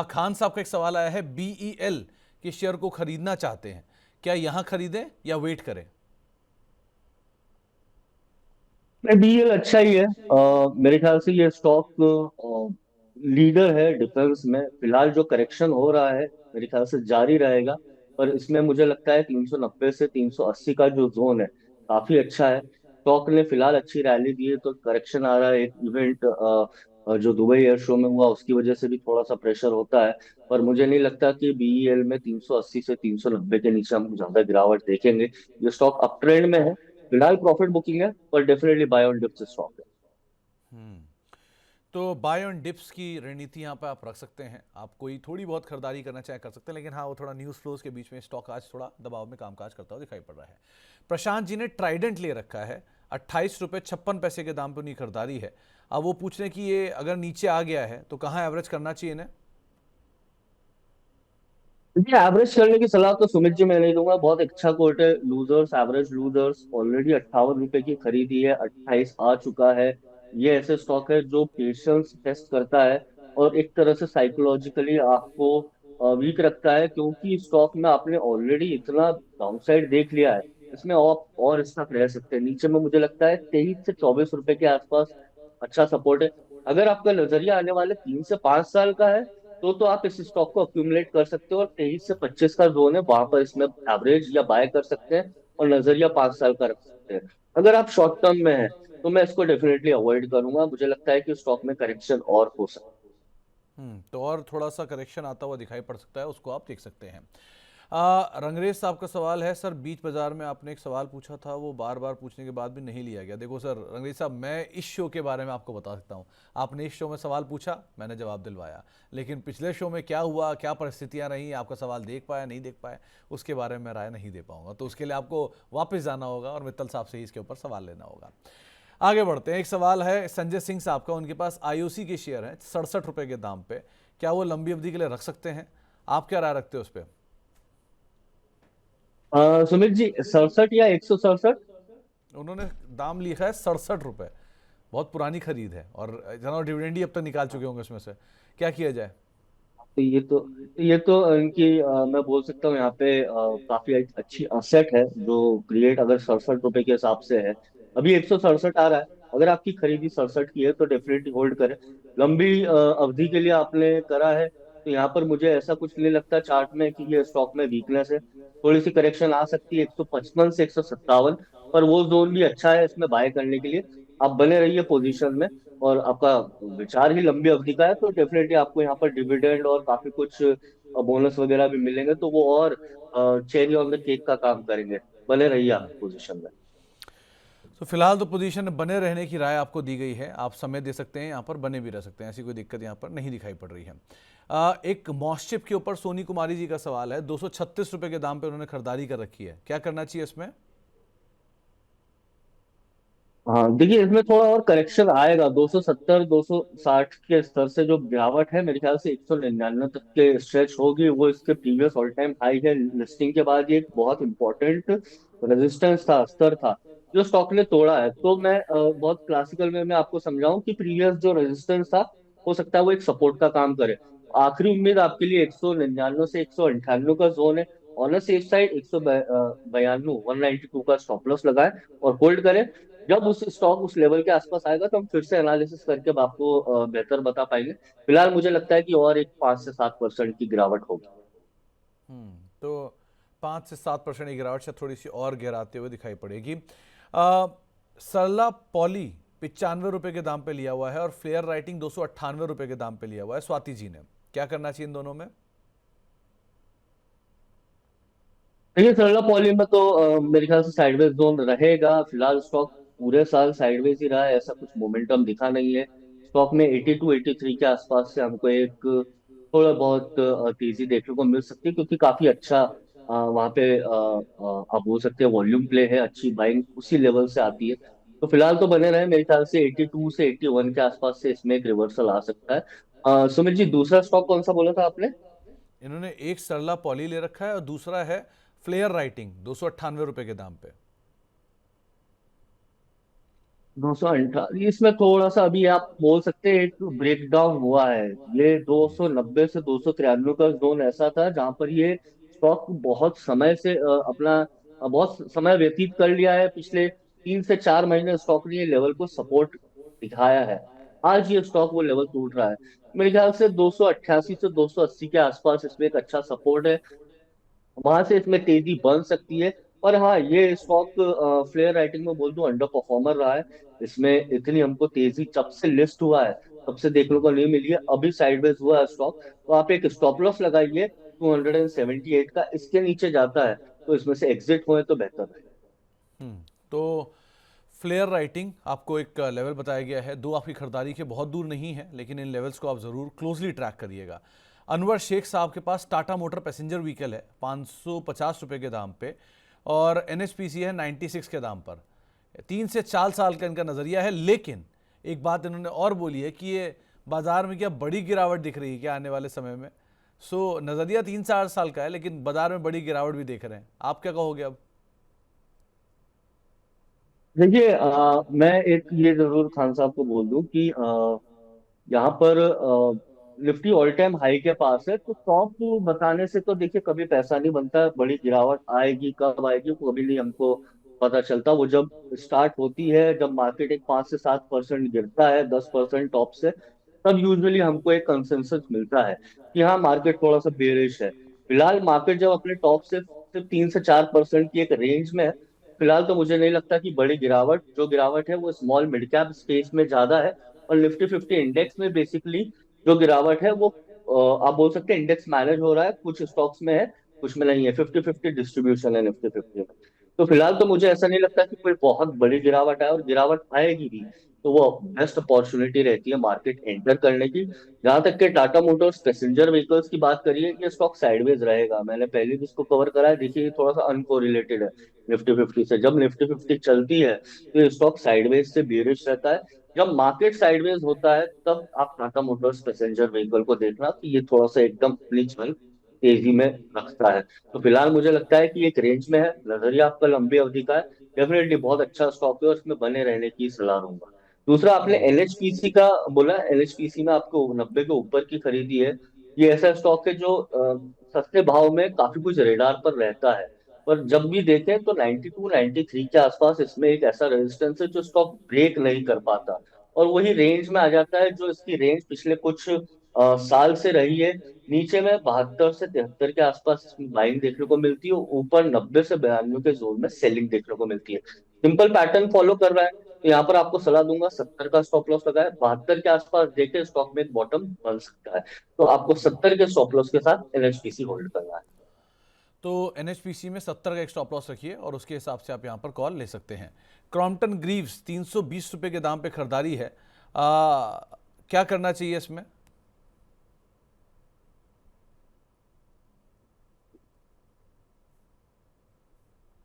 खान साहब का एक सवाल आया है, BEL के शेयर को खरीदना चाहते हैं, क्या यहां खरीदें या वेट करें? नहीं, बीएल अच्छा ही है। मेरे ख्याल से ये स्टॉक लीडर है डिफेंस में। फिलहाल जो करेक्शन हो रहा है मेरे ख्याल से जारी रहेगा। पर इसमें मुझे लगता है 390 से 380 का जो जोन है काफी अच्छा है। स्टॉक ने फिलहाल अच्छी रैली दी है, तो करेक्शन आ रहा है। एक इवेंट जो दुबई एयर शो में हुआ उसकी वजह से भी थोड़ा सा प्रेशर होता है। पर मुझे नहीं लगता कि बीईएल में 380 से 390 के नीचे हम ज्यादा गिरावट देखेंगे। ये स्टॉक अप ट्रेंड में है। फिलहाल प्रॉफिट बुकिंग है, पर definitely buy on dips stock है। तो बाय ऑन डिप्स की रणनीति यहाँ पे आप रख सकते हैं। आप कोई थोड़ी बहुत खरीदारी करना चाहे कर सकते हैं, लेकिन हाँ, वो थोड़ा न्यूज़ फ्लोज के बीच में स्टॉक आज थोड़ा दबाव में कामकाज करता हुआ दिखाई पड़ रहा है। प्रशांत जी ने ट्राइडेंट ले रखा है, 28 रुपये 56 पैसे के दाम पर उनकी खरीदारी है। अब वो पूछ रहे हैं कि ये अगर नीचे आ गया है तो कहाँ एवरेज करना चाहिए इन्हें? देखिए, एवरेज करने की सलाह तो सुमित जी मैं नहीं दूंगा। बहुत अच्छा कोट है, लूजर्स एवरेज लूजर्स। ऑलरेडी 58 रुपए की खरीदी है, 28 आ चुका है। ये ऐसे स्टॉक है जो पेशेंस टेस्ट करता है और एक तरह से साइकोलॉजिकली आपको वीक रखता है, क्योंकि स्टॉक में आपने ऑलरेडी इतना डाउनसाइड देख लिया है। इसमें आप और स्टॉक रह सकते हैं। नीचे में मुझे लगता है 23 से 24 रुपए के आसपास अच्छा सपोर्ट है। अगर आपका नजरिया आने वाले 3 से 5 साल का है तो आप इस स्टॉक को अक्यूमुलेट कर सकते हो, और 23 से 25 का जोन है वहां पर इसमें एवरेज या बाय कर सकते हैं। और नजरिया 5 साल का रख सकते हैं। अगर आप शॉर्ट टर्म में है तो मैं इसको डेफिनेटली अवॉइड करूंगा। मुझे लगता है कि स्टॉक में करेक्शन और हो सकता तो और थोड़ा सा करेक्शन आता हुआ दिखाई पड़ सकता है, उसको आप देख सकते हैं। रंगरेज साहब का सवाल है, सर बीच बाजार में आपने एक सवाल पूछा था, वो बार बार पूछने के बाद भी नहीं लिया गया। देखो सर रंगरेज साहब, मैं इस शो के बारे में आपको बता सकता हूँ। आपने इस शो में सवाल पूछा, मैंने जवाब दिलवाया, लेकिन पिछले शो में क्या हुआ, क्या परिस्थितियां रही, आपका सवाल देख पाया नहीं देख पाया, उसके बारे में मैं राय नहीं दे पाऊंगा। तो उसके लिए आपको वापस जाना होगा और मित्तल साहब से ही इसके ऊपर सवाल लेना होगा। आगे बढ़ते हैं। एक सवाल है संजय सिंह साहब का, उनके पास आईओसी के शेयर हैं 67 रुपए के दाम पे, क्या वो लंबी अवधि के लिए रख सकते हैं? आप क्या राय रखते हो उस पर? है। सुमित जी, 67 या 167? उन्होंने दाम लिखा है 67 रुपए। बहुत पुरानी खरीद है और जना डिविडेंड ही अब तक निकाल चुके होंगे उसमें से। क्या किया जाए? तो ये तो मैं बोल सकता हूँ यहाँ पे काफी अच्छी असेट है जो क्रिएट अगर 67 रुपए के हिसाब से है। अभी 167 आ रहा है। अगर आपकी खरीदी 67 की है तो डेफिनेटली होल्ड करें। लंबी अवधि के लिए आपने करा है तो यहाँ पर मुझे ऐसा कुछ नहीं लगता चार्ट में कि ये स्टॉक में वीकनेस है। थोड़ी सी करेक्शन आ सकती है 155 से 157, पर वो जोन भी अच्छा है इसमें बाय करने के लिए। आप बने रहिए पोजीशन में। और आपका विचार ही लंबी अवधि का है तो डेफिनेटली आपको यहाँ पर डिविडेंड और काफी कुछ बोनस वगैरह भी मिलेंगे, तो वो और चेरी ऑन द केक का काम करेंगे। बने रहिए आप पोजीशन में। तो फिलहाल तो पोजीशन में बने रहने की राय आपको दी गई है, आप समय दे सकते हैं, यहाँ पर बने भी रह सकते हैं, ऐसी कोई दिक्कत यहाँ पर नहीं दिखाई पड़ रही है। एक मॉस्चिप के ऊपर सोनी कुमारी जी का सवाल है, 236 रुपए के दाम पे उन्होंने खरीदारी कर रखी है, क्या करना चाहिए इसमें? हाँ, देखिए इसमें थोड़ा और करेक्शन आएगा। 270 260 के स्तर से जो गिरावट है मेरे ख्याल से 199 तक के स्ट्रेच होगी। वो इसके प्रीवियस ऑल टाइम हाई है। लिस्टिंग के बाद ये एक बहुत इंपॉर्टेंट रेजिस्टेंस था, स्तर था, जो स्टॉक ने तोड़ा है। तो मैं बहुत क्लासिकल में मैं आपको समझाऊं कि प्रीवियस जो रेजिस्टेंस था हो सकता है वो एक सपोर्ट का काम करे। आखिरी उम्मीद आपके लिए 199 से 198 का जोन है। ऑन सेफ साइड 192 192 का स्टॉप लॉस लगाए और होल्ड करें। जब उस स्टॉक उस लेवल के आसपास आएगा तो हम फिर से एनालिसिस करके अब आपको बेहतर बता पाएंगे। फिलहाल मुझे लगता है कि और एक 5 से 7% की गिरावट होगी। तो 5 से 7% की गिरावट से थोड़ी सी और गिराते हुए दिखाई पड़ेगी। आ, सरला पॉली 95 रुपए के दाम पे लिया हुआ है और फ्लेयर राइटिंग 298 रुपए के दाम पे लिया हुआ है स्वाति जी ने, क्या करना चाहिए इन दोनों में? देखिए, सरला पॉली में तो मेरे ख्याल से साइडवेज जोन रहेगा। फिलहाल स्टॉक पूरे साल साइडवेज ही रहा है, ऐसा कुछ मोमेंटम दिखा नहीं है। स्टॉक में 82 83 के आसपास से हमको एक थोड़ा बहुत तेजी देखने को मिल सकती है, क्योंकि काफी अच्छा वहाँ पे आप बोल सकते हैं वॉल्यूम प्ले है। अच्छी बाइंग उसी लेवल से आती है। तो फिलहाल तो बने रहे। मेरे ख्याल से 82 से 81 के आसपास से इसमें एक रिवर्सल आ सकता है। सुमित जी, दूसरा स्टॉक कौन सा बोला था आपने? इन्होंने एक सरला पॉली ले रखा है और दूसरा है फ्लेयर राइटिंग 298 रुपए के दाम पे। 238 इसमें थोड़ा सा अभी आप बोल सकते हैं एक ब्रेक डाउन हुआ है। ये 290 से 293 का जोन ऐसा था जहां पर ये स्टॉक बहुत समय से बहुत समय व्यतीत कर लिया है। पिछले 3 से 4 महीने स्टॉक ने ये लेवल को सपोर्ट दिखाया है। आज ये स्टॉक वो लेवल टूट रहा है। मेरे ख्याल से 288 से 280 के आसपास इसमें एक अच्छा सपोर्ट है। वहां से इसमें तेजी बन सकती है। और हाँ, ये स्टॉक फ्लेयर राइटिंग में बोल दूं अंडर परफॉर्मर रहा है। इसमें इतनी हमको तेजी जब से लिस्ट हुआ है तब से देखने को नहीं मिली है। अभी साइडवेज हुआ है स्टॉक, तो आप एक स्टॉप लॉस लगाइए 278 का। इसके नीचे जाता है तो इसमें से एग्जिट होए तो बेहतर है। तो फ्लेयर राइटिंग आपको एक लेवल बताया गया है, दो आपकी खरीदारी के बहुत दूर नहीं है, लेकिन इन लेवल्स को आप ज़रूर क्लोजली ट्रैक करिएगा। अनवर शेख साहब के पास टाटा मोटर पैसेंजर व्हीकल है 550 रुपये के दाम पे, और एनएचपीसी है 96 के दाम पर। 3 से 4 साल का इनका नज़रिया है, लेकिन एक बात इन्होंने और बोली है कि ये बाजार में क्या बड़ी गिरावट दिख रही है क्या आने वाले समय में। सो नज़रिया 3 से 4 साल का है, लेकिन बाजार में बड़ी गिरावट भी देख रहे हैं। आप क्या कहोगे अब? देखिए, मैं एक ये जरूर खान साहब को बोल दूं कि यहाँ पर निफ्टी ऑल टाइम हाई के पास है, तो टॉप बताने से तो देखिए कभी पैसा नहीं बनता। बड़ी गिरावट आएगी कब आएगी वो कभी नहीं हमको पता चलता। वो जब स्टार्ट होती है, जब मार्केट एक 5 से 7% गिरता है 10% टॉप से, तब यूजुअली हमको एक कंसेंसस मिलता है कि हाँ मार्केट थोड़ा सा बेरिश है। फिलहाल मार्केट जब अपने टॉप से सिर्फ 3 से 4% की एक रेंज में है, फिलहाल तो मुझे नहीं लगता कि बड़ी गिरावट, जो गिरावट है वो स्मॉल मिड कैप स्पेस में ज्यादा है। और निफ्टी 50 इंडेक्स में बेसिकली जो गिरावट है वो आप बोल सकते हैं इंडेक्स मैनेज हो रहा है, कुछ स्टॉक्स में है कुछ में नहीं है। 50-50 डिस्ट्रीब्यूशन है निफ्टी 50 में। तो फिलहाल तो मुझे ऐसा नहीं लगता कि कोई बहुत बड़ी गिरावट आए, और गिरावट आएगी भी तो वो बेस्ट अपॉर्चुनिटी रहती है मार्केट एंटर करने की। जहां तक के टाटा मोटर्स पैसेंजर व्हीकल्स की बात करिए, ये स्टॉक साइडवेज रहेगा। मैंने पहले भी इसको कवर करा है, देखिए ये थोड़ा सा अनकोरिलेटेड है निफ्टी 50 से। जब निफ्टी 50 चलती है तो ये स्टॉक साइडवेज से बेरिश रहता है। जब मार्केट साइडवेज होता है तब आप टाटा मोटर्स पैसेंजर व्हीकल को देखना कि ये थोड़ा सा एकदम अपनी चल तेजी में रखता है। तो फिलहाल मुझे लगता है कि एक रेंज में है, नजरिया आपका लंबी अवधि का है। डेफिनेटली बहुत अच्छा स्टॉक है और इसमें बने रहने की सलाह दूंगा। दूसरा, आपने एनएचपीसी का बोला। एनएचपीसी में आपको 90 के ऊपर की खरीदी है। ये ऐसा स्टॉक है जो सस्ते भाव में काफी कुछ रेडार पर रहता है। पर जब भी देखें तो 92 93 के आसपास इसमें एक ऐसा रेजिस्टेंस है जो स्टॉक ब्रेक नहीं कर पाता, और वही रेंज में आ जाता है जो इसकी रेंज पिछले कुछ साल से रही है। नीचे में 72 से 73 के आसपास इसमें बाइंग देखने को मिलती है, ऊपर 90 से 92 के जोन में सेलिंग देखने को मिलती है। सिंपल पैटर्न फॉलो कर रहा है, तो यहाँ पर आपको सलाह दूंगा 70 का स्टॉप लॉस लगाए। 72 के आसपास देखे स्टॉक में एक बॉटम बन सकता है, तो आपको 70 के स्टॉप लॉस के साथ एनएचपीसी होल्ड करना है। तो एनएचपीसी में 70 का एक स्टॉप लॉस रखिए और उसके हिसाब से आप यहाँ पर कॉल ले सकते हैं। क्रॉम्पटन ग्रीव्स 320 रुपये के दाम पे खरीदारी है। क्या करना चाहिए इसमें?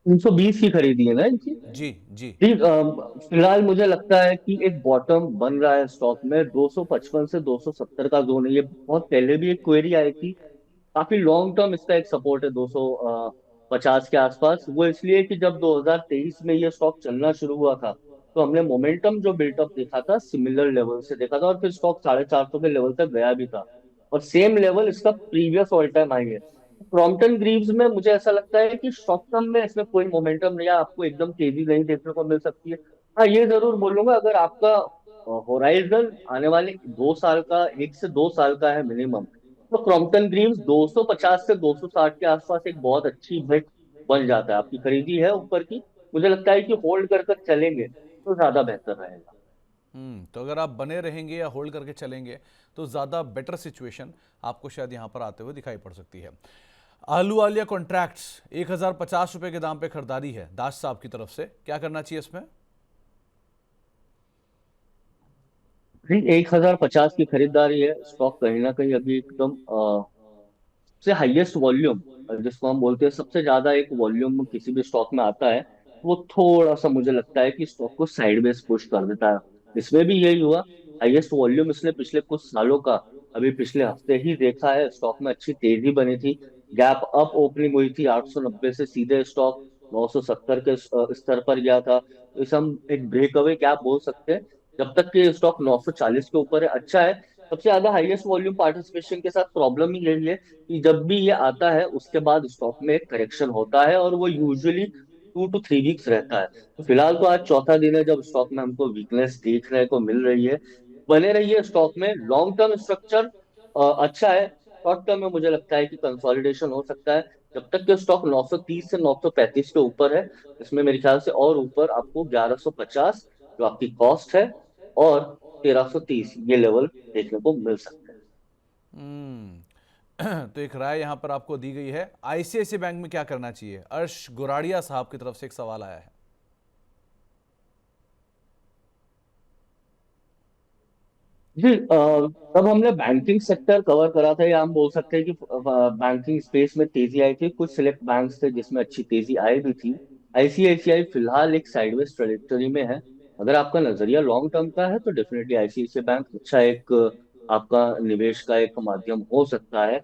320 की खरीदी है ना इनकी। जी जी। जी, फिलहाल मुझे लगता है कि एक बॉटम बन रहा है स्टॉक में। 255 से 270 का जोन है। ये बहुत पहले भी एक क्वेरी आई थी। काफी लॉन्ग टर्म इसका एक सपोर्ट है 250 के आसपास। वो इसलिए कि जब 2023 में ये स्टॉक चलना शुरू हुआ था तो हमने मोमेंटम जो बिल्टअप देखा था सिमिलर लेवल से देखा था, और फिर स्टॉक 450 के लेवल तक गया भी था। और सेम लेवल इसका प्रीवियस ऑल टाइम हाई है। क्रॉम्पटन ग्रीव्स में मुझे ऐसा लगता है कि शॉर्ट टर्म में इसमें कोई मोमेंटम नहीं है, आपको एकदम तेजी नहीं देखने को मिल सकती है। हाँ, ये जरूर बोलूंगा अगर आपका होराइजन आने वाले 2 साल का, 1 से 2 साल का है मिनिमम, तो क्रॉम्पटन ग्रीव्स 250 से 260 के आसपास एक बहुत अच्छी बेट बन जाता है। आपकी खरीदी है ऊपर की, मुझे लगता है कि होल्ड कर कर चलेंगे तो ज्यादा बेहतर रहेगा। तो अगर आप बने रहेंगे या होल्ड करके चलेंगे तो ज़्यादा बेटर सिचुएशन आपको शायद यहाँ पर आते हुए दिखाई पड़ सकती है। आलू वालिया कॉन्ट्रैक्ट्स 1050 रुपये के दाम पे खरीदारी है दास साहब की तरफ से, क्या करना चाहिए इसमें? जी, 1050 की खरीदारी है। स्टॉक कहीं ना कहीं अभी एकदम सबसे हाईएस्ट वॉल्यूम, जिसको हम बोलते हैं सबसे ज्यादा एक वॉल्यूम किसी भी स्टॉक में आता है, वो थोड़ा सा मुझे लगता है कि स्टॉक को साइडवेज पुश कर देता है। इसमें भी यही हुआ। हाईएस्ट वॉल्यूम इसने पिछले कुछ सालों का अभी पिछले हफ्ते ही देखा है। स्टॉक में अच्छी तेजी बनी थी, गैप अप ओपनिंग हुई थी 890 से सीधे स्टॉक 970 के स्तर पर गया था, तो इसे हम एक ब्रेकअवे गैप बोल सकते हैं। जब तक कि स्टॉक 940 के ऊपर है, अच्छा है। सबसे ज्यादा हाईएस्ट वॉल्यूम पार्टिसिपेशन के साथ प्रॉब्लम ही यही है कि जब भी ये आता है उसके बाद स्टॉक में एक करेक्शन होता है, और वो यूजुअली 2 to 3 वीक्स रहता है। तो फिलहाल तो आज चौथा दिन है जब स्टॉक में हमको वीकनेस देखने को मिल रही है। बने रही है स्टॉक में, लॉन्ग टर्म स्ट्रक्चर अच्छा है। शॉर्ट टर्म में मुझे लगता है कि कंसोलिडेशन हो सकता है। जब तक कि स्टॉक 930 से 935 के ऊपर है, इसमें मेरे ख्याल से और ऊपर आपको 1150 जो आपकी कॉस्ट है, और 1330 ये लेवल देखने को मिल सकते हैं। तो एक राय यहां पर आपको दी गई है। आईसीआईसी बैंक में क्या करना चाहिए? अर्श गुराड़िया साहब की तरफ से एक सवाल आया है। जी, तब हमने बैंकिंग सेक्टर कवर करा था, या हम बोल सकते हैं कि बैंकिंग स्पेस में तेजी आई थी। कुछ सिलेक्ट बैंक्स थे जिसमें अच्छी तेजी आई भी थी। आईसीआईसीआई फिलहाल एक साइडवेज ट्रेजेक्टरी में है। अगर आपका नजरिया लॉन्ग टर्म का है तो डेफिनेटली आईसीआईसीआई बैंक अच्छा एक आपका निवेश का एक माध्यम हो सकता है।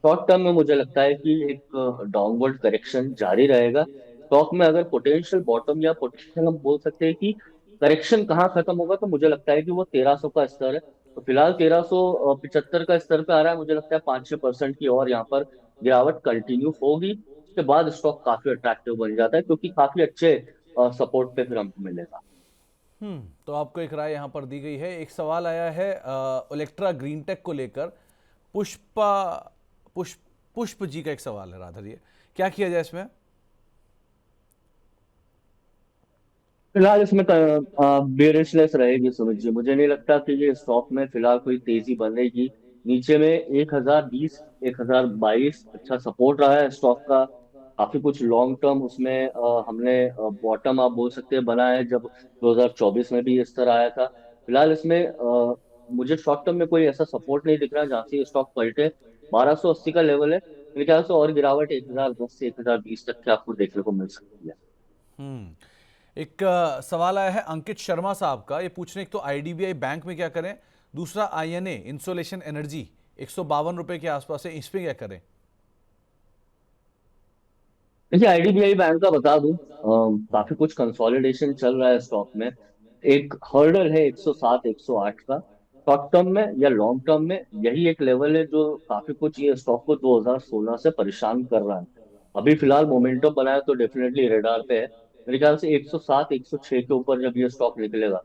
शॉर्ट टर्म में मुझे लगता है कि एक डाउनवर्ड करेक्शन जारी रहेगा स्टॉक में। अगर पोटेंशियल बॉटम, या पोटेंशियल हम बोल सकते हैं कि करेक्शन कहाँ खत्म होगा, तो मुझे लगता है कि वो 1300 का स्तर है। तो फिलहाल 1375 का स्तर पे आ रहा है। मुझे लगता है 5-6% की और यहाँ पर गिरावट कंटिन्यू होगी। उसके बाद स्टॉक काफी अट्रैक्टिव बन जाता है, क्योंकि काफी अच्छे सपोर्ट पे फिर हमको मिलेगा। तो आपको एक राय यहां पर दी गई है। एक सवाल आया है ओलेक्ट्रा ग्रीन टेक को लेकर। पुष्पा पुष्प पुष्प जी का एक सवाल है, राधर ये क्या किया जाए इसमें? फिलहाल इसमें बेरिशनेस रहेगी सुमित जी। मुझे नहीं लगता कि ये स्टॉक में फिलहाल कोई तेजी बनेगी। नीचे में 1020, 1022 अच्छा सपोर्ट रहा है स्टॉक का। काफी कुछ लॉन्ग टर्म उसमें हमने बॉटम आप बोल सकते हैं बना है, जब 2024 में भी इस तरह आया था। फिलहाल इसमें मुझे शॉर्ट टर्म में कोई ऐसा सपोर्ट नहीं दिख रहा जहाँ से ये स्टॉक पलटे। 1280 का लेवल है, मेरे ख्याल से और गिरावट 1010 से 1020 तक की आपको देखने को मिल सकती है। एक सवाल आया है अंकित शर्मा साहब का। ये पूछ रहे हैं, एक तो आईडीबीआई बैंक में क्या करें, दूसरा आईएनए इंसोलेशन एनर्जी 152 रुपए के आसपास है, इस पे क्या करें? देखिए, आईडीबीआई बैंक का बता दूं, काफी कुछ कंसोलिडेशन चल रहा है स्टॉक में। एक हर्डल है 107, 108 का। शॉर्ट टर्म में या लॉन्ग टर्म में यही एक लेवल है जो काफी कुछ ये स्टॉक को 2016 से परेशान कर रहा है। अभी फिलहाल मोमेंटम बनाया तो डेफिनेटली रेडार पे है। मेरे ख्याल से 107, 106 के ऊपर जब ये स्टॉक निकलेगा,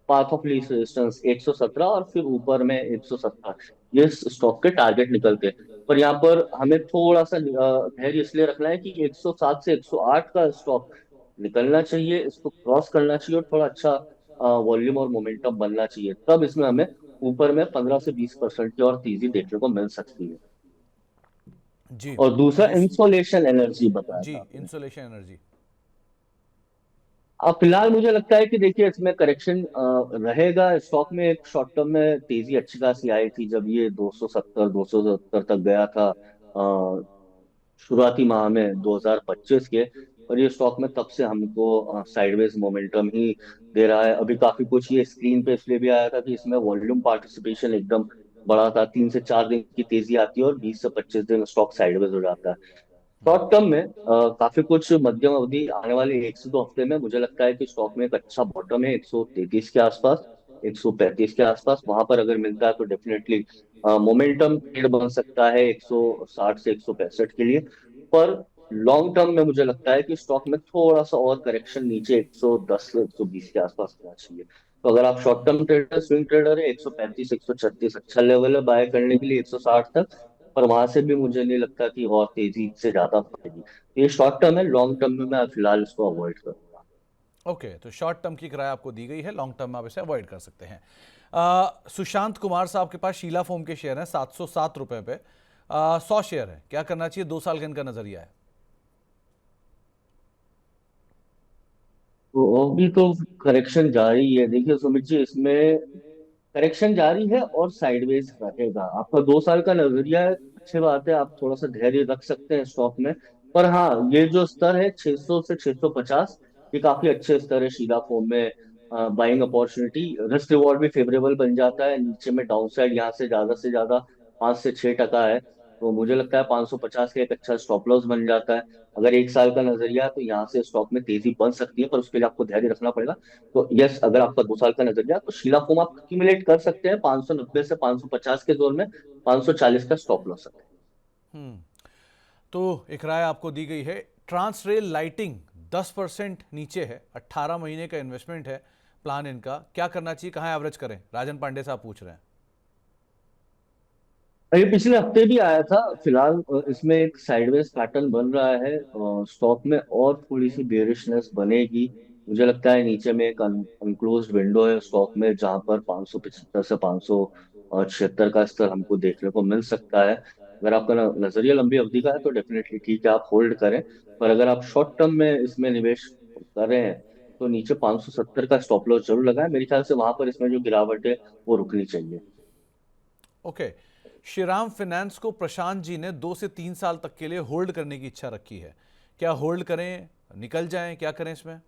पाथ ऑफ लीस्ट रेजिस्टेंस 117, और फिर ऊपर में 170, ये स्टॉक के टारगेट निकलते हैं। पर यहाँ पर हमें थोड़ा सा धैर्य इसलिए रखना है कि 107 से 108 का स्टॉक निकलना चाहिए, इसको क्रॉस करना चाहिए, और थोड़ा अच्छा वॉल्यूम और मोमेंटम बनना चाहिए। तब इसमें हमें ऊपर में 15 से 20% की और तेजी देखने को मिल सकती है। जी। और दूसरा दूस इंसोलेशन एनर्जी बताया जी, था आपने। Insolation energy. अब फिलहाल मुझे लगता है कि देखिए, इसमें करेक्शन रहेगा स्टॉक में। एक शॉर्ट टर्म में तेजी अच्छी खासी आई थी जब ये 270, 270 तक गया था शुरुआती माह में 2025 के। और ये स्टॉक में तब से हमको साइडवेज मोमेंटम ही दे रहा है। अभी काफी कुछ ये स्क्रीन पे इसलिए भी आया था कि इसमें वॉल्यूम पार्टिसिपेशन एकदम बड़ा था। 3 से 4 दिन की तेजी आती है और 20 से 25 दिन स्टॉक साइडवेज हो जाता है। शॉर्ट टर्म में काफी कुछ मध्यम अवधि आने वाले 1 से 2 हफ्ते में मुझे लगता है कि स्टॉक में एक अच्छा बॉटम है 133 के आसपास, 135 के आसपास। वहां पर अगर मिलता है तो डेफिनेटली मोमेंटम ट्रेड बन सकता है 160 से 165 के लिए। पर लॉन्ग टर्म में मुझे लगता है कि स्टॉक में थोड़ा सा और करेक्शन नीचे 110 से 120 के आसपास होना चाहिए। तो अगर आप short term trader, swing trader है, 135, 136 अच्छा लेवल है बाय करने के लिए, 160 तक। पर वहां से भी मुझे नहीं लगता कि और तेजी से ज्यादा बढ़ेगी। तो ये शॉर्ट टर्म है, लॉन्ग टर्म में मैं फिलहाल इसको अवॉइड करूंगा। ओके, तो शॉर्ट टर्म की किराया आपको दी गई है, लॉन्ग टर्म में आप इसे अवॉइड कर सकते हैं। सुशांत कुमार साहब के पास शीला फोम के शेयर हैं 707 रुपए पे। 100 शेयर है, क्या करना चाहिए? 2 साल का इनका नजरिया है। तो अभी तो करेक्शन जारी है। देखिए सुमित जी, इसमें करेक्शन जारी है और साइडवेज रहेगा। आपका 2 साल का नजरिया है, अच्छी बात है, आप थोड़ा सा धैर्य रख सकते हैं स्टॉक में। पर हाँ, ये जो स्तर है 600 से 650, ये काफी अच्छे स्तर है शीला फोम में। बाइंग अपॉर्चुनिटी, रिस्क रिवॉर्ड भी फेवरेबल बन जाता है। नीचे में डाउन साइड यहाँ से ज्यादा 5 से 6% है। तो मुझे लगता है 550 का एक अच्छा स्टॉप लॉस बन जाता है। अगर एक साल का नजरिया है तो यहाँ से स्टॉक में तेजी बन सकती है, पर उसके लिए आपको धैर्य रखना पड़ेगा। तो यस, अगर आपका 2 साल का नजरिया है, तो शीला फोम आप एक्यूमुलेट कर सकते हैं 590 से 550 के जोन में, 540 का स्टॉप लॉस है। हम्म। तो एक राय आपको दी गई है। ट्रांस रेल लाइटिंग 10% नीचे है, 18 महीने का इन्वेस्टमेंट है प्लान इनका, क्या करना चाहिए, कहाँ एवरेज करें? राजन पांडे साहब पूछ रहे हैं। ये पिछले हफ्ते भी आया था। फिलहाल इसमें एक साइडवेज पैटर्न बन रहा है स्टॉक में, और थोड़ी सी बेरिशनेस बनेगी। मुझे लगता है नीचे में एक अनक्लोज्ड विंडो है स्टॉक में, जहां पर 575 से 576 का स्तर हमको देखने को मिल सकता है। अगर आपका नजरिया लंबी अवधि का है तो डेफिनेटली ठीक है, आप होल्ड करें। पर अगर आप शॉर्ट टर्म में इसमें निवेश कर रहे हैं तो नीचे 570 का स्टॉप लॉस जरूर लगाएं। मेरे ख्याल से वहां पर इसमें जो गिरावट है वो रुकनी चाहिए। ओके। श्रीराम फाइनेंस को प्रशांत जी ने 2 से 3 साल तक के लिए होल्ड करने की इच्छा रखी है, क्या होल्ड करें, निकल जाएं, क्या करें इसमें?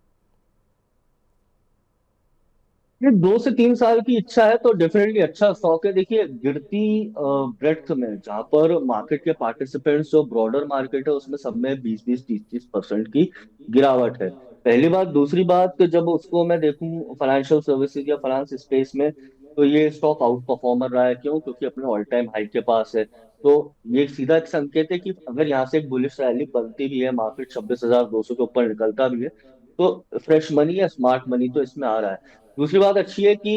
ये 2 से 3 साल की इच्छा है तो डेफिनेटली अच्छा स्टॉक है। देखिए, गिरती ब्रेड्थ में, जहां पर मार्केट के पार्टिसिपेंट्स, जो ब्रॉडर मार्केट है उसमें सब में 20-20 30-30% की गिरावट है। पहली बात। दूसरी बात कि जब उसको मैं देखूं फाइनेंशियल सर्विसेज या फाइनेंस स्पेस में, तो ये स्टॉक आउट परफॉर्मर रहा है। क्यों? क्योंकि अपने ऑल टाइम हाई के पास है। तो ये एक सीधा एक संकेत है कि अगर यहाँ से एक बुलिश रैली बनती भी है, मार्केट 26,200 के ऊपर निकलता भी है, तो फ्रेश मनी या स्मार्ट मनी तो इसमें आ रहा है। दूसरी बात अच्छी है कि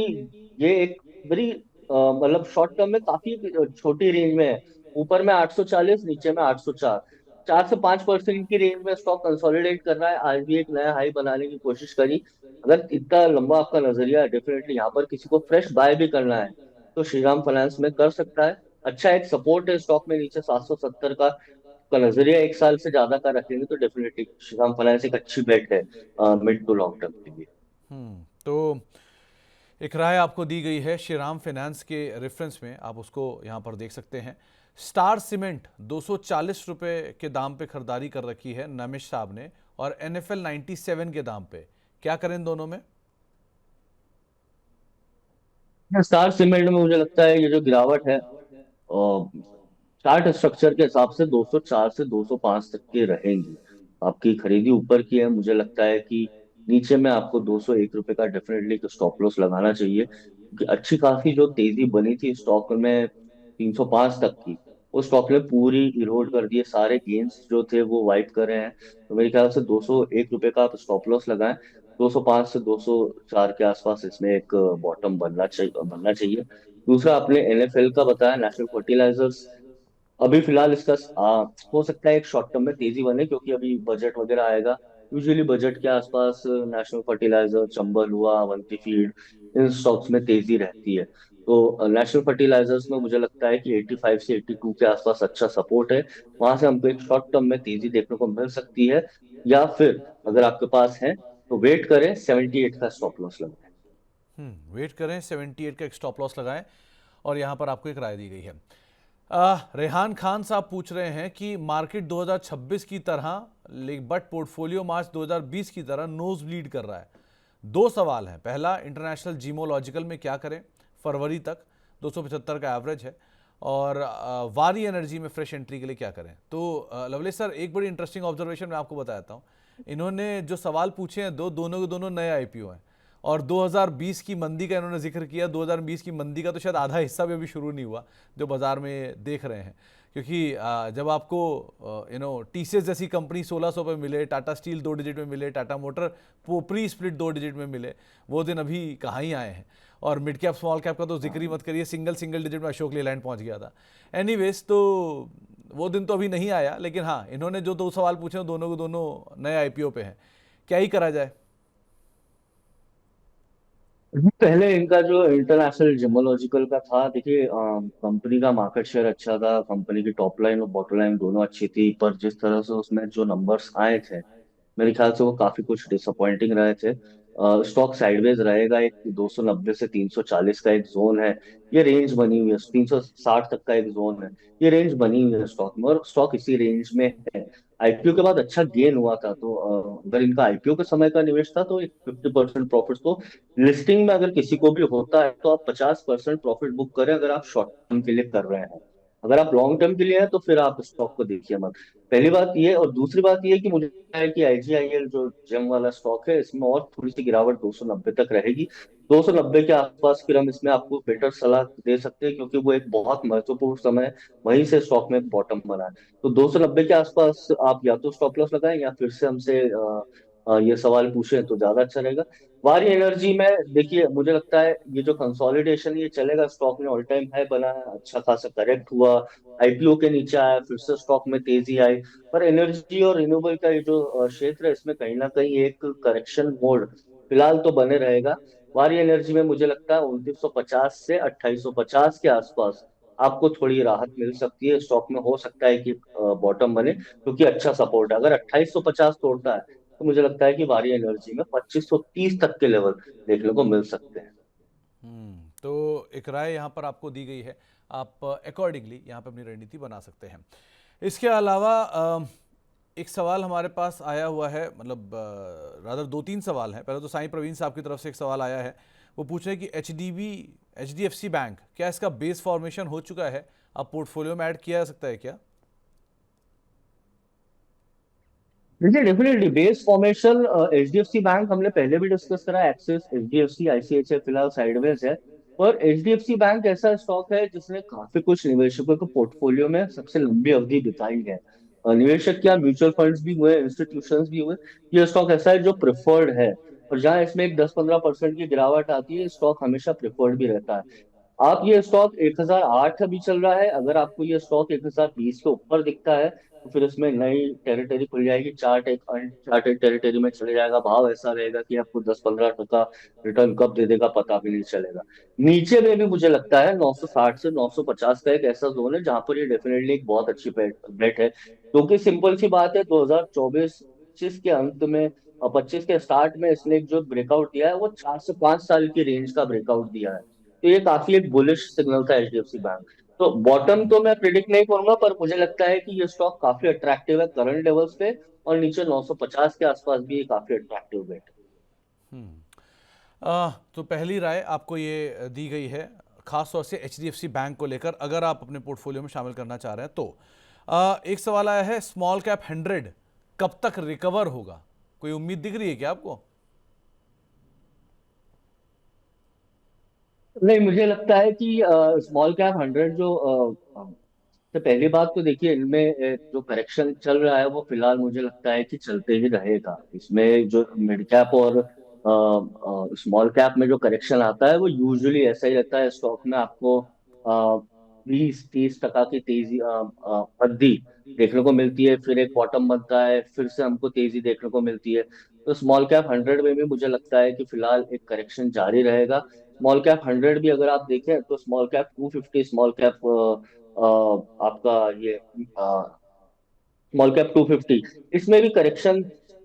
ये एक बड़ी मतलब शॉर्ट टर्म में काफी छोटी रेंज में है। ऊपर में 840, नीचे में 804, 4 से 5% की रेंज में स्टॉक कंसोलिडेट कर रहा है। आज भी एक नया हाई बनाने की कोशिश करी। अगर इतना लंबा आपका नजरिया है, डेफिनेटली यहाँ पर किसी को फ्रेश बाय भी करना है तो श्रीराम फाइनेंस में कर सकता है। अच्छा एक सपोर्ट है स्टॉक में नीचे 770 का नजरिया एक साल से ज्यादा का रखेंगे तो डेफिनेटली श्रीराम फाइनेंस एक अच्छी बेट है मिड टू लॉन्ग टर्म के लिए। तो एक राय आपको दी गई है श्रीराम फाइनेंस के रेफरेंस में, आप उसको यहाँ पर देख सकते हैं। स्टार सीमेंट 240 रुपये के दाम पे खरीदारी कर रखी है नमिश साहब ने, और NFL 97 के दाम पे, क्या करें इन दोनों में? स्टार सीमेंट में मुझे लगता है ये जो गिरावट है चार्ट स्ट्रक्चर के हिसाब से 204 से 205 तक की रहेंगी। आपकी खरीदी ऊपर की है। मुझे लगता है कि नीचे में आपको 201 रुपए का डेफिनेटली स्टॉप लॉस लगाना चाहिए, क्योंकि अच्छी खासी जो तेजी बनी थी स्टॉक में 305 तक की, वो स्टॉक ने पूरी इरोड कर दिए। सारे गेन्स जो थे वो वाइप कर रहे हैं। तो मेरे ख्याल से 201 रुपए का आप स्टॉप लॉस लगाएं। 205 से 204 के आसपास इसमें एक बॉटम बनना चाहिए। दूसरा, आपने NFL का बताया, नेशनल फर्टिलाइजर्स। अभी फिलहाल इसका हो सकता है एक शॉर्ट टर्म में तेजी बने, क्योंकि अभी बजट वगैरह आएगा। यूजुअली बजट के आसपास नेशनल फर्टिलाइजर, चंबल हुआ, अवंती फीड, इन स्टॉक्स में तेजी रहती है। तो नेशनल फर्टिलाइजर्स में मुझे लगता है कि 85 से 82 के आसपास अच्छा सपोर्ट है। वहां से हमको एक शॉर्ट टर्म में तेजी देखने को मिल सकती है। या फिर अगर आपके पास है तो वेट करें, 78 का स्टॉप लॉस लगाएं। वेट करें, 78 का एक स्टॉप लॉस लगाएं, और यहाँ पर आपको एक राय दी गई है। रेहान खान साहब पूछ रहे हैं कि मार्केट 2026 की तरह, बट पोर्टफोलियो मार्च 2020 की तरह नोज ब्लीड कर रहा है। दो सवाल हैं। पहला, इंटरनेशनल जीमोलॉजिकल में क्या करें फरवरी तक, 275 का एवरेज है, और वारी एनर्जी में फ्रेश एंट्री के लिए क्या करें? तो लवलेश सर, एक बड़ी इंटरेस्टिंग ऑब्जर्वेशन मैं आपको बताता हूँ। इन्होंने जो सवाल पूछे हैं, दोनों के दोनों नए आईपीओ हैं, और 2020 की मंदी का इन्होंने जिक्र किया। 2020 की मंदी का तो शायद आधा हिस्सा भी अभी शुरू नहीं हुआ जो बाजार में देख रहे हैं, क्योंकि जब आपको टीसीएस जैसी कंपनी 1600 पे मिले, टाटा स्टील 2 डिजिट में मिले, Tata motor pre split 2 digit में मिले, वो दिन अभी कहाँ ही आए हैं। और मिड कैप स्मॉल कैप का तो जिक्र ही मत करिए, सिंगल डिजिट में अशोक लेलैंड पहुंच गया था। एनीवेज, तो वो दिन तो अभी नहीं आया, लेकिन हाँ, इन्होंने जो दो सवाल पूछे दोनों के दोनों नए आईपीओ पे हैं। क्या ही करा जाए? पहले इनका जो इंटरनेशनल जियोलॉजिकल का था, देखिए कंपनी का मार्केट शेयर अच्छा था, कंपनी की टॉप लाइन और बॉटम लाइन दोनों अच्छी थी, पर जिस तरह से उसमें जो नंबर्स आए थे, मेरे ख्याल से वो काफी कुछ डिसअपॉइंटिंग रहे थे। स्टॉक साइडवेज रहेगा। एक 290 से 340 का एक जोन है, ये रेंज बनी हुई है। 360 तक का एक जोन है, ये रेंज बनी हुई है स्टॉक में, और स्टॉक इसी रेंज में है। आईपीओ के बाद अच्छा गेन हुआ था, तो अगर इनका आईपीओ के समय का निवेश था तो एक 50% प्रॉफिट तो लिस्टिंग में अगर किसी को भी होता है तो आप 50% प्रॉफिट बुक करें, अगर आप शॉर्ट टर्म के लिए कर रहे हैं। अगर आप लॉन्ग टर्म के लिए हैं तो फिर आप स्टॉक को देखिए मत। पहली बात ये, और दूसरी बात ये कि मुझे लगता है कि आईजीआईएल जो जेम वाला स्टॉक है, इसमें और थोड़ी सी गिरावट 290 तक रहेगी। 290 के आसपास फिर हम इसमें आपको बेटर सलाह दे सकते हैं, क्योंकि वो एक बहुत महत्वपूर्ण समय है, वहीं से स्टॉक में बॉटम बना है। तो 290 के आसपास आप या तो स्टॉप लॉस लगाएं, या फिर से हमसे ये सवाल पूछें तो ज्यादा अच्छा रहेगा। वारी एनर्जी में देखिए, मुझे लगता है ये जो कंसोलिडेशन ये चलेगा, स्टॉक ने ऑल टाइम हाई बनाया, अच्छा खासा करेक्ट हुआ, आईपीओ के नीचे आया, फिर से स्टॉक में तेजी आई। पर एनर्जी और रिन्यूएबल का ये जो क्षेत्र है, इसमें कहीं ना कहीं एक करेक्शन मोड फिलहाल तो बने रहेगा। वारी एनर्जी में मुझे लगता है 2950 से 2850 के आसपास आपको थोड़ी राहत मिल सकती है। स्टॉक में हो सकता है कि बॉटम बने, क्योंकि अच्छा सपोर्ट है। अगर 2850 तोड़ता है तो मुझे लगता है कि वारी एनर्जी में 2530 तक के लेवल देखने को मिल सकते हैं। तो एक राय यहाँ पर आपको दी गई है, आप अकॉर्डिंगली यहाँ पर अपनी रणनीति बना सकते हैं। इसके अलावा एक सवाल हमारे पास आया हुआ है, मतलब रादर दो तीन सवाल हैं। पहले तो साईं प्रवीण साहब की तरफ से एक सवाल आया है, वो पूछ रहे हैं कि एचडीएफसी बैंक क्या इसका बेस फॉर्मेशन हो चुका है, अब पोर्टफोलियो में ऐड किया जा सकता है क्या? देखिए, definitely base formation HDFC bank हमने पहले भी डिस्कस करा, एक्सिस, एचडीएफसी, आईसीआईसीआई फिलहाल साइडवेज है। पर एचडीएफसी बैंक ऐसा स्टॉक है जिसने काफी कुछ निवेशकों के पोर्टफोलियो में सबसे लंबी अवधि बिताई है। निवेशक क्या, म्यूचुअल फंड्स भी हुए, इंस्टीट्यूशंस भी हुए। ये स्टॉक ऐसा है जो प्रिफर्ड है, और जहां इसमें एक 10-15% की गिरावट आती है, स्टॉक हमेशा प्रिफर्ड भी रहता है। आप ये स्टॉक 1008 अभी चल रहा है, अगर आपको ये स्टॉक 1020 के ऊपर दिखता है तो फिर इसमें नई टेरिटरी खुल जाएगी, चार्ट एक अनचार्टेड टेरिटरी में चले जाएगा, भाव ऐसा रहेगा कि आपको 10-15% रिटर्न कब दे देगा पता भी नहीं चलेगा। नीचे में भी मुझे लगता है 960 से 950 का एक ऐसा जोन है जहां पर ये डेफिनेटली एक बहुत अच्छी बेट है, क्योंकि सिंपल सी बात है, 2024 25 के अंत में और 25 के स्टार्ट में इसने एक जो ब्रेकआउट दिया है, वो 4 से 5 साल की रेंज का ब्रेकआउट दिया है। तो ये काफी एक बुलिश सिग्नल था एचडीएफसी बैंक। तो बॉटम तो मैं प्रिडिक्ट नहीं करूंगा, पर मुझे लगता है कि ये स्टॉक काफी अट्रैक्टिव है करंट लेवल्स पे, और नीचे 950 के आसपास भी ये काफी अट्रैक्टिव बेट है। तो पहली राय आपको ये दी गई है, खास तौर से एचडीएफसी बैंक को लेकर, अगर आप अपने पोर्टफोलियो में शामिल करना चाह रहे हैं तो। एक सवाल आया है, स्मॉल कैप 100 कब तक रिकवर होगा? कोई उम्मीद दिख रही है क्या आपको? नहीं, मुझे लगता है कि स्मॉल कैप 100 जो तो पहली बात तो देखिए, इनमें जो करेक्शन चल रहा है वो फिलहाल मुझे लगता है कि चलते ही रहेगा। इसमें जो मिड कैप और स्मॉल कैप में जो करेक्शन आता है वो यूजुअली ऐसा ही रहता है। स्टॉक में आपको 20-30% की तेजी वृद्धि देखने को मिलती है, फिर एक बॉटम बनता है, फिर से हमको तेजी देखने को मिलती है। तो स्मॉल कैप 100 में भी मुझे लगता है कि फिलहाल एक करेक्शन जारी रहेगा। स्मॉल कैप 100 भी अगर आप देखें तो स्मॉल कैप 250, स्मॉल कैप आपका ये स्मॉल कैप 250, इसमें भी करेक्शन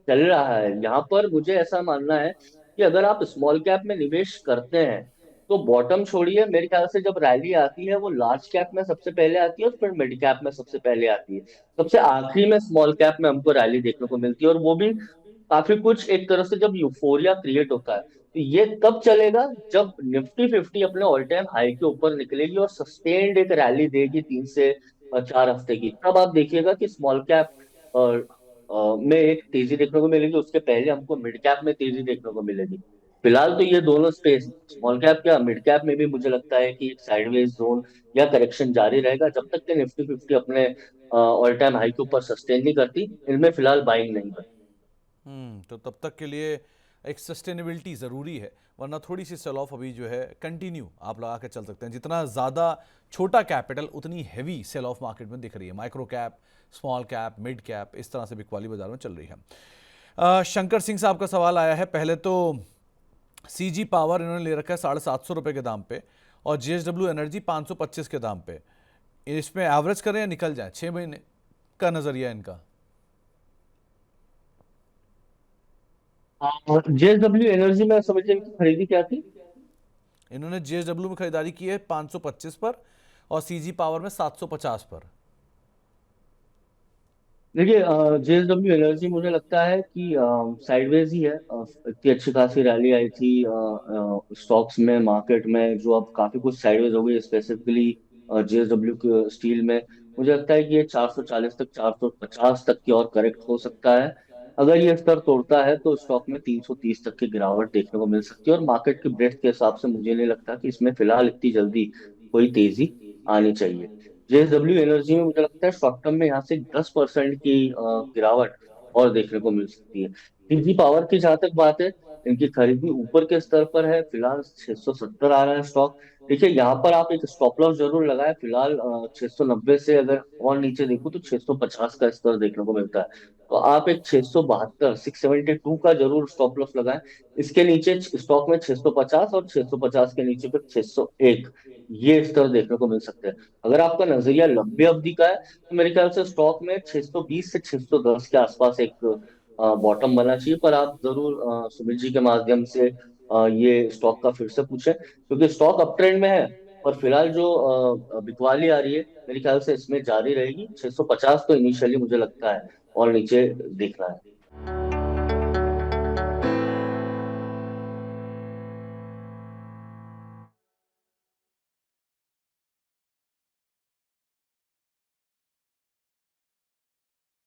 चल रहा है। यहाँ पर मुझे ऐसा मानना है कि अगर आप स्मॉल कैप में निवेश करते हैं तो बॉटम छोड़िए, मेरे ख्याल से जब रैली आती है वो लार्ज कैप में सबसे पहले आती है, और फिर मिड कैप में सबसे पहले आती है। सबसे आखिरी में स्मॉल कैप में हमको रैली देखने को मिलती है, और वो भी काफी कुछ एक तरह से जब यूफोरिया क्रिएट होता है। तो ये तब चलेगा जब निफ्टी 50 अपने ऑल टाइम हाई के ऊपर निकलेगी और सस्टेन्ड एक रैली देगी 3 से 4 हफ्ते की, तब आप देखिएगा कि स्मॉल कैप में एक तेजी देखने को मिलेगी। उसके पहले हमको मिड कैप में तेजी देखने को मिलेगी। फिलहाल तो ये दोनों स्पेस, स्मॉल कैप क्या मिड कैप में भी मुझे लगता है कि एक साइडवेज जोन या करेक्शन जारी रहेगा, जब तक कि निफ्टी 50 अपने ऑल टाइम हाई के ऊपर सस्टेन नहीं करती। इनमें फिलहाल बाइंग नहीं बनी। तो तब तक के लिए एक सस्टेनेबिलिटी ज़रूरी है, वरना थोड़ी सी सेल ऑफ अभी जो है कंटिन्यू आप लगा के चल सकते हैं। जितना ज़्यादा छोटा कैपिटल उतनी हैवी सेल ऑफ मार्केट में दिख रही है। Micro cap, small cap, mid cap, इस तरह से बिकवाली बाजार में चल रही है। शंकर सिंह साहब का सवाल आया है, पहले तो सीजी पावर इन्होंने ले रखा है 750 रुपये के दाम पे, और जेएसडब्ल्यू एनर्जी 525 के दाम पे। इसमें एवरेज करें या निकल जाए? 6 महीने का नज़रिया इनका। जेएसडब्ल्यू एनर्जी में समझिए इनकी खरीदी क्या थी। इन्होंने जेएसडब्ल्यू में खरीदारी की है 525 पर, और सीजी पावर में 750 पर। देखिए, जेएसडब्ल्यू एनर्जी मुझे लगता है कि साइडवेज ही है। इतनी अच्छी खासी रैली आई थी स्टॉक्स में, मार्केट में, जो अब काफी कुछ साइडवेज हो गई, स्पेसिफिकली जेएसडब्ल्यू के स्टील में। मुझे लगता है कि ये 440 तक, 450 तक की और करेक्ट हो सकता है। अगर ये स्तर तोड़ता है तो स्टॉक में 330 तक की गिरावट देखने को मिल सकती है, और मार्केट की ब्रेथ के हिसाब से मुझे नहीं लगता कि इसमें फिलहाल इतनी जल्दी कोई तेजी आनी चाहिए। जेएसडब्ल्यू एनर्जी में मुझे लगता है शॉर्ट टर्म में यहाँ से 10% की गिरावट और देखने को मिल सकती है। टीजी पावर की जहां तक बात है, इनकी खरीदी ऊपर के स्तर पर है, फिलहाल 670 आ रहा है स्टॉक। देखिए यहाँ पर आप एक स्टॉप लॉस जरूर लगाए, फिलहाल 690 से अगर और नीचे देखो तो 650 का स्तर देखने को मिलता है। तो आप एक 672, 672 का जरूर स्टॉप लॉस लगाएं। इसके नीचे स्टॉक में 650, और 650 के नीचे फिर 601, ये स्तर देखने को मिल सकते हैं। अगर आपका नजरिया लंबी अवधि का है तो मेरे ख्याल से स्टॉक में 620 से 610 के आसपास एक बॉटम बना चाहिए। पर आप जरूर सुमित जी के माध्यम से ये स्टॉक का फिर से पूछें, क्योंकि स्टॉक अप ट्रेंड में है। और फिलहाल जो बिकवाली आ रही है मेरे ख्याल से इसमें जारी रहेगी। 650 तो इनिशियली मुझे लगता है और नीचे देखना है।